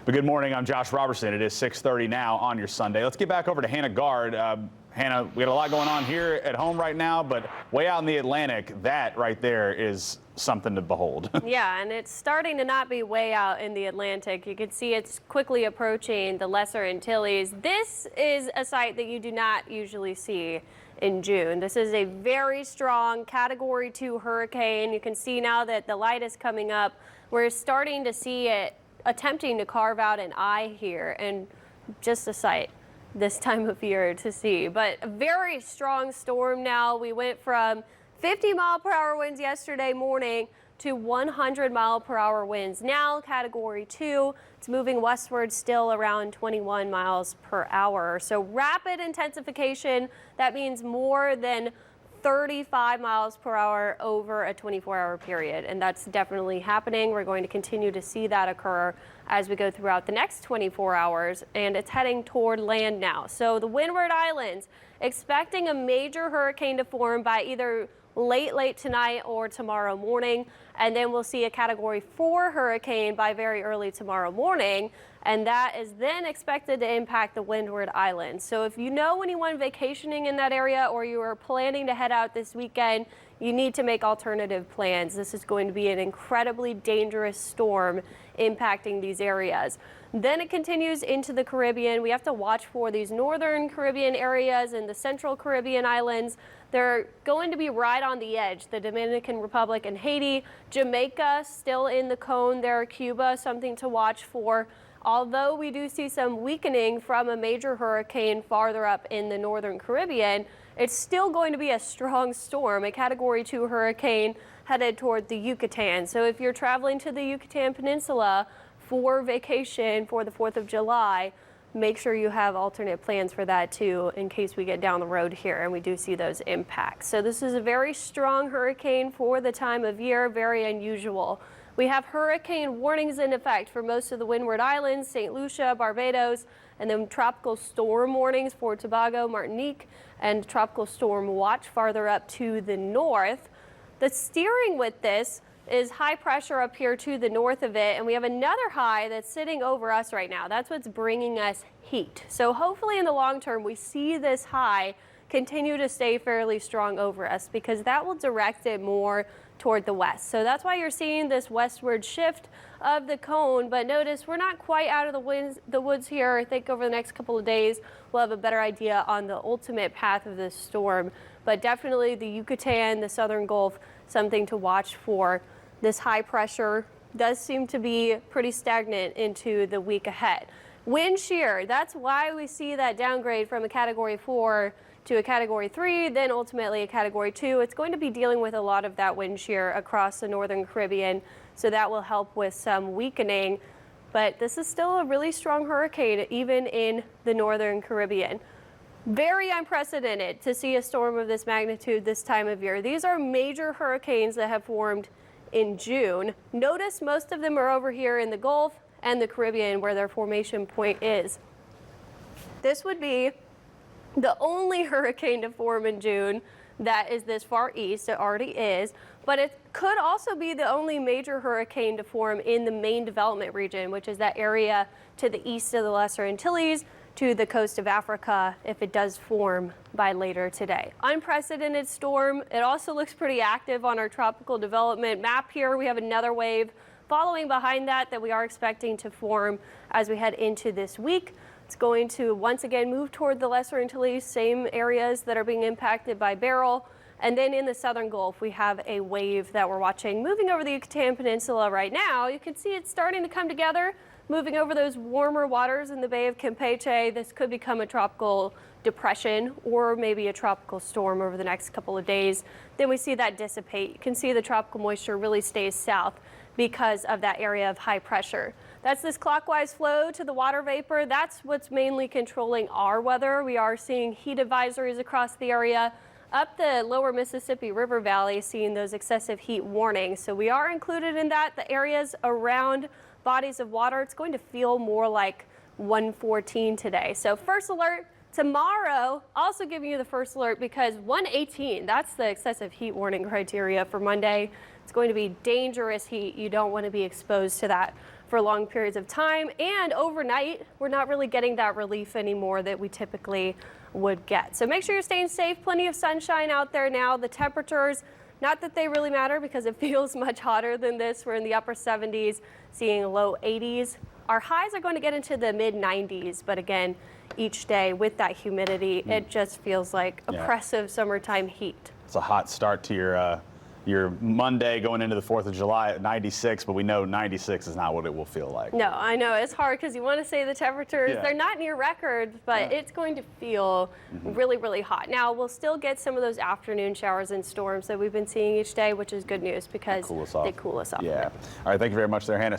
But good morning, I'm Josh Robertson. It is 6:30 now on your Sunday. Let's get back over to Hannah Gard. Hannah, we got a lot going on here at home right now, but way out in the Atlantic, that right there is something to behold. Yeah, and it's starting to not be way out in the Atlantic. You can see it's quickly approaching the Lesser Antilles. This is a sight that you do not usually see in June. This is a very strong Category 2 hurricane. You can see now that the light is coming up. We're starting to see it attempting to carve out an eye here, and just a sight this time of year to see. But a very strong storm now. We went from 50-mile-per-hour winds yesterday morning to 100-mile-per-hour winds. Now Category 2. It's moving westward, still around 21 miles per hour. So rapid intensification. That means more than 35 miles per hour over a 24-hour period, and that's definitely happening. We're going to continue to see that occur as we go throughout the next 24 hours, and it's heading toward land now. So the Windward Islands, expecting a major hurricane to form by either late tonight or tomorrow morning, and then we'll see a Category 4 hurricane by very early tomorrow morning, and that is then expected to impact the Windward Islands. So if you know anyone vacationing in that area or you are planning to head out this weekend, you need to make alternative plans. This is going to be an incredibly dangerous storm impacting these areas. Then it continues into the Caribbean. We have to watch for these northern Caribbean areas and the central Caribbean islands. They're going to be right on the edge. The Dominican Republic and Haiti, Jamaica still in the cone there, Cuba, something to watch for. Although we do see some weakening from a major hurricane farther up in the northern Caribbean, it's still going to be a strong storm, a Category 2 hurricane headed toward the Yucatan. So if you're traveling to the Yucatan Peninsula for vacation for the 4th of July, make sure you have alternate plans for that too, in case we get down the road here and we do see those impacts. So this is a very strong hurricane for the time of year, very unusual. We have hurricane warnings in effect for most of the Windward Islands, St. Lucia, Barbados, and then tropical storm warnings for Tobago, Martinique, and tropical storm watch farther up to the north. The steering with this is high pressure up here to the north of it, and we have another high that's sitting over us right now. That's what's bringing us heat. So hopefully in the long term we see this high continue to stay fairly strong over us, because that will direct it more toward the west. So that's why you're seeing this westward shift of the cone. But notice we're not quite out of the woods here. I think over the next couple of days we'll have a better idea on the ultimate path of this storm. But definitely the Yucatan, the southern Gulf, something to watch for. This high pressure does seem to be pretty stagnant into the week ahead. Wind shear, that's why we see that downgrade from a Category 4 to a Category 3, then ultimately a Category 2. It's going to be dealing with a lot of that wind shear across the northern Caribbean, so that will help with some weakening. But this is still a really strong hurricane, even in the northern Caribbean. Very unprecedented to see a storm of this magnitude this time of year. These are major hurricanes that have formed in June. Notice most of them are over here in the Gulf and the Caribbean, where their formation point is. This would be the only hurricane to form in June that is this far east. It already is, but it could also be the only major hurricane to form in the main development region, which is that area to the east of the Lesser Antilles to the coast of Africa, if it does form by later today. Unprecedented storm. It also looks pretty active on our tropical development map here. We have another wave following behind that we are expecting to form as we head into this week. It's going to once again move toward the Lesser Antilles, same areas that are being impacted by Beryl. And then in the southern Gulf, we have a wave that we're watching moving over the Yucatan Peninsula right now. You can see it's starting to come together, moving over those warmer waters in the Bay of Campeche. This could become a tropical depression or maybe a tropical storm over the next couple of days. Then we see that dissipate. You can see the tropical moisture really stays south because of that area of high pressure. That's this clockwise flow to the water vapor. That's what's mainly controlling our weather. We are seeing heat advisories across the area. Up the lower Mississippi River Valley, seeing those excessive heat warnings. So we are included in that. The areas around bodies of water, it's going to feel more like 114 today. So first alert tomorrow, also giving you the first alert because 118, that's the excessive heat warning criteria for Monday. It's going to be dangerous heat. You don't want to be exposed to that for long periods of time. And overnight, we're not really getting that relief anymore that we typically would get. So make sure you're staying safe. Plenty of sunshine out there now. The temperatures, not that they really matter because it feels much hotter than this. We're in the upper 70s, seeing low 80s. Our highs are going to get into the mid 90s, but again, each day with that humidity, it just feels like oppressive summertime heat. It's a hot start to your Monday going into the 4th of July at 96, but we know 96 is not what it will feel like. No, I know it's hard because you want to say the temperatures, they're not near record, but it's going to feel really, really hot. Now, we'll still get some of those afternoon showers and storms that we've been seeing each day, which is good news because they cool us off. Yeah. All right, thank you very much there, Hannah.